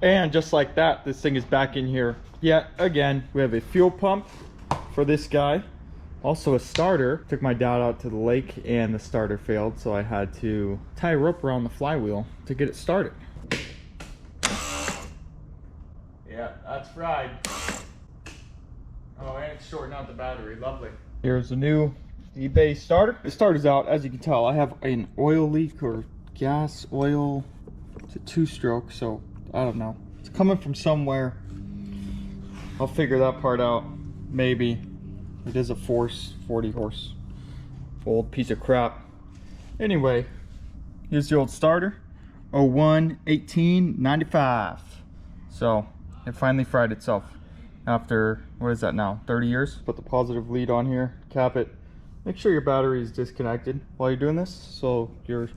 And just like that, this thing is back in here yet again. We have a fuel pump for this guy. Also a starter. Took my dad out to the lake and the starter failed, so I had to tie a rope around the flywheel to get it started. Yeah, that's fried. Oh, and it's shorting out the battery. Lovely. Here's a new eBay starter. The starter's out. As you can tell, I have an oil leak or gas oil. It's a 2-stroke, so I don't know. It's coming from somewhere. I'll figure that part out. Maybe. It is a Force 40 horse. Old piece of crap. Anyway, here's the old starter. 01-18-95. So, it finally fried itself. After, what is that now, 30 years? Put the positive lead on here, cap it. Make sure your battery is disconnected while you're doing this, so your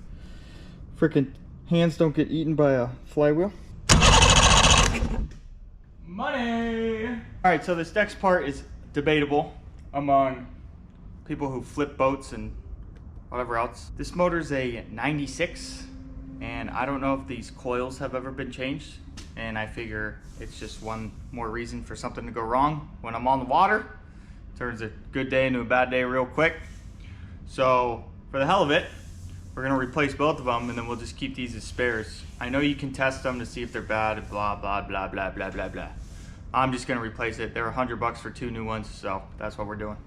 freaking hands don't get eaten by a flywheel. Money! Alright, so this next part is debatable among people who flip boats and whatever else. This motor is a 96, and I don't know if these coils have ever been changed. And I figure it's just one more reason for something to go wrong when I'm on the water. Turns a good day into a bad day real quick. So for the hell of it, we're gonna replace both of them, and then we'll just keep these as spares. I know you can test them to see if they're bad, blah, blah, blah, blah, blah, blah, blah. I'm just gonna replace it. They're $100 for 2 new ones, so that's what we're doing.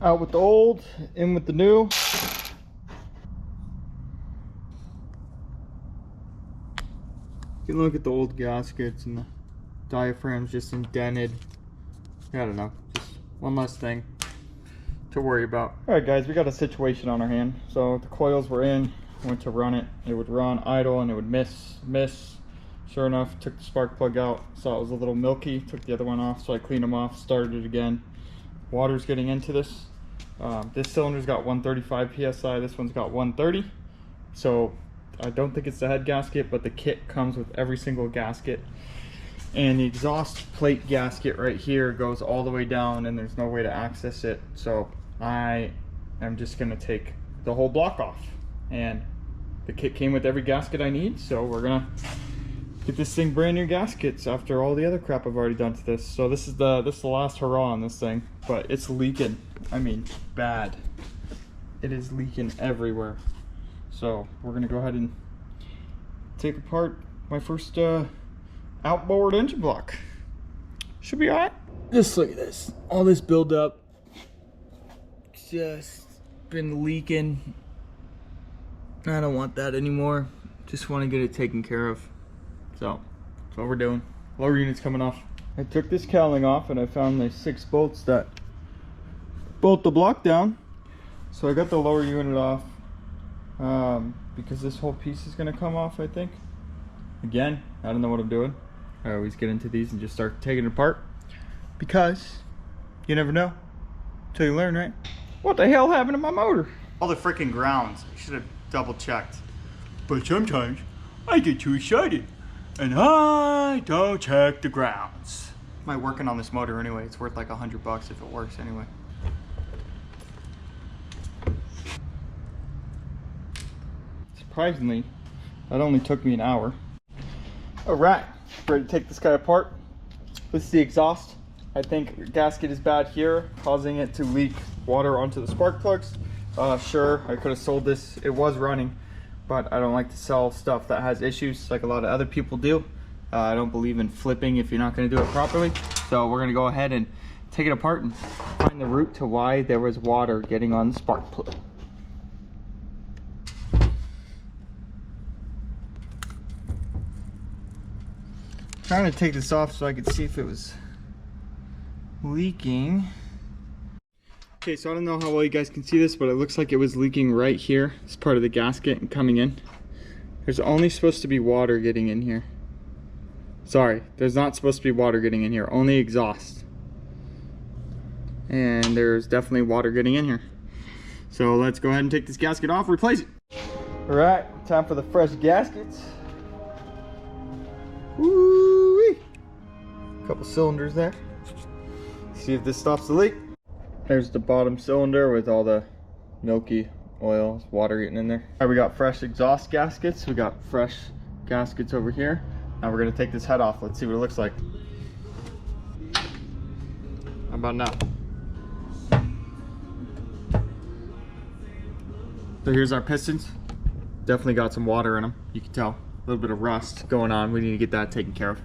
Out with the old, in with the new. You can look at the old gaskets and the diaphragm's just indented. I don't know, just one less thing to worry about. Alright guys, we got a situation on our hand. So the coils were in, went to run it. It would run idle and it would miss. Sure enough, took the spark plug out, saw it was a little milky, took the other one off, so I cleaned them off, started it again. Water's getting into this. This cylinder's got 135 PSI, this one's got 130. So I don't think it's the head gasket, but the kit comes with every single gasket. And the exhaust plate gasket right here goes all the way down and there's no way to access it. So I am just gonna take the whole block off. And the kit came with every gasket I need, so we're gonna get this thing brand new gaskets after all the other crap I've already done to this. So this is the last hurrah on this thing, but it's leaking. I mean, bad. It is leaking everywhere. So we're gonna go ahead and take apart my first outboard engine block. Should be alright. Just look at this. All this buildup. Just been leaking. I don't want that anymore. Just want to get it taken care of. So that's what we're doing. Lower unit's coming off. I took this cowling off and I found the 6 bolts that bolt the block down. So I got the lower unit off. Because this whole piece is going to come off, I think. Again, I don't know what I'm doing. I always get into these and just start taking it apart. Because you never know until you learn, right? What the hell happened to my motor? All the freaking grounds. I should have double checked. But sometimes I get too excited and I don't check the grounds. Am I working on this motor anyway? It's worth like $100 if it works anyway. Surprisingly, that only took me an hour. Alright, ready to take this guy apart. This is the exhaust. I think the gasket is bad here, causing it to leak water onto the spark plugs. Sure, I could have sold this. It was running, but I don't like to sell stuff that has issues like a lot of other people do. I don't believe in flipping if you're not going to do it properly. So we're going to go ahead and take it apart and find the root to why there was water getting on the spark plug. Trying to take this off so I could see if it was leaking. Okay, so I don't know how well you guys can see this, but it looks like it was leaking right here. It's part of the gasket and coming in. There's only supposed to be water getting in here. Sorry, there's not supposed to be water getting in here, only exhaust. And there's definitely water getting in here. So let's go ahead and take this gasket off, replace it. All right, time for the fresh gaskets. Woo-wee. Couple cylinders there. See if this stops the leak. There's the bottom cylinder with all the milky oil, water getting in there. All right, we got fresh exhaust gaskets. We got fresh gaskets over here. Now we're gonna take this head off. Let's see what it looks like. How about now? So here's our pistons. Definitely got some water in them. You can tell. A little bit of rust going on. We need to get that taken care of.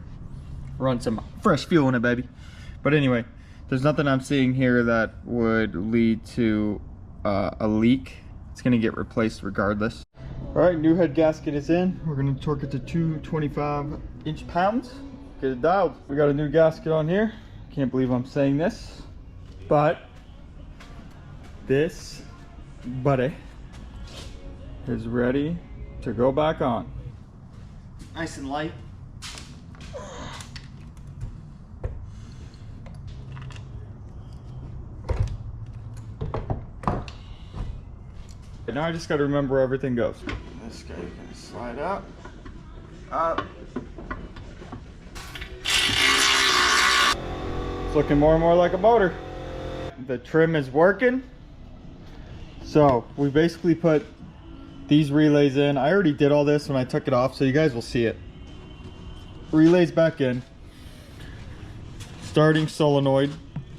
Run some fresh fuel in it, baby. But anyway, there's nothing I'm seeing here that would lead to a leak. It's gonna get replaced regardless. All right, new head gasket is in. We're gonna torque it to 225 inch-pounds. Get it dialed. We got a new gasket on here. Can't believe I'm saying this, but this buddy is ready to go back on. Nice and light. Now I just got to remember where everything goes. This guy's gonna slide up. It's looking more and more like a motor. The trim is working. So we basically put these relays in. I already did all this when I took it off, so you guys will see it. Relays back in. Starting solenoid,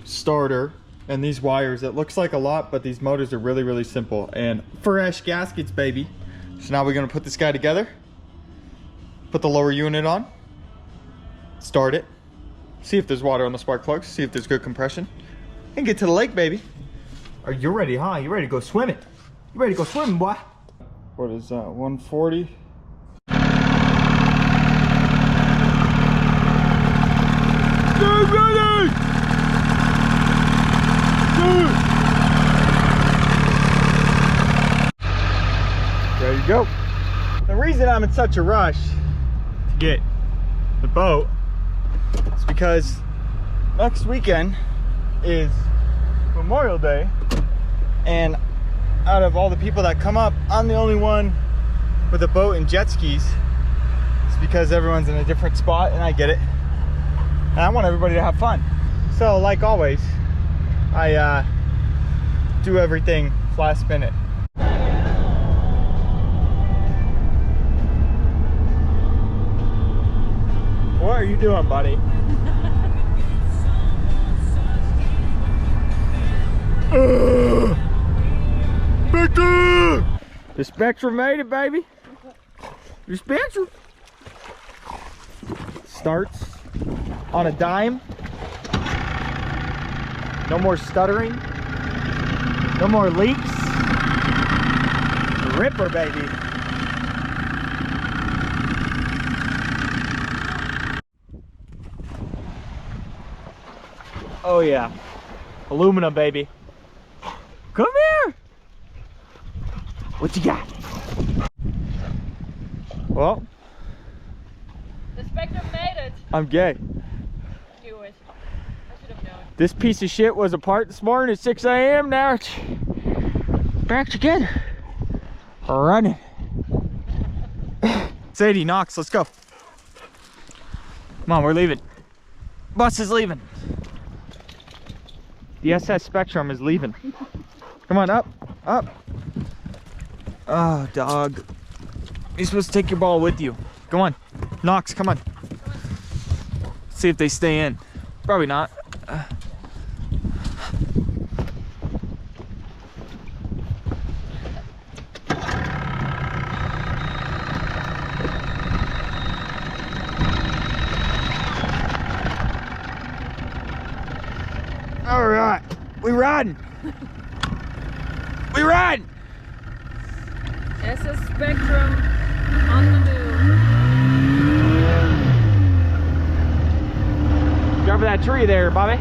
starter. And these wires, it looks like a lot, but these motors are really, really simple. And fresh gaskets, baby. So now we're gonna put this guy together, put the lower unit on, start it, see if there's water on the spark plugs, see if there's good compression, and get to the lake, baby. Are you ready, huh? You ready to go swimming? You ready to go swimming, boy? What is that, 140? Get ready! There you go. The reason I'm in such a rush to get the boat is because next weekend is Memorial Day, and out of all the people that come up, I'm the only one with a boat and jet skis. It's because everyone's in a different spot, and I get it. And I want everybody to have fun. So like always, I do everything last minute. What are you doing, buddy? Spectrum! The Spectrum made it, baby. The Spectrum starts on a dime. No more stuttering. No more leaks. Ripper, baby. Oh yeah, aluminum, baby. Come here. What you got? Well, the Spectrum made it. I'm gay. Knew it. I should have known. This piece of shit was apart this morning at 6 a.m. Now it's back together. Running. Sadie, Knox, let's go. Come on, we're leaving. Bus is leaving. The SS Spectrum is leaving. Come on, up, up. Oh, dog. You're supposed to take your ball with you. Come on, Knox, come on. See if they stay in. Probably not. All right, we riding. We riding. SS Spectrum on the move. Go over that tree there, Bobby.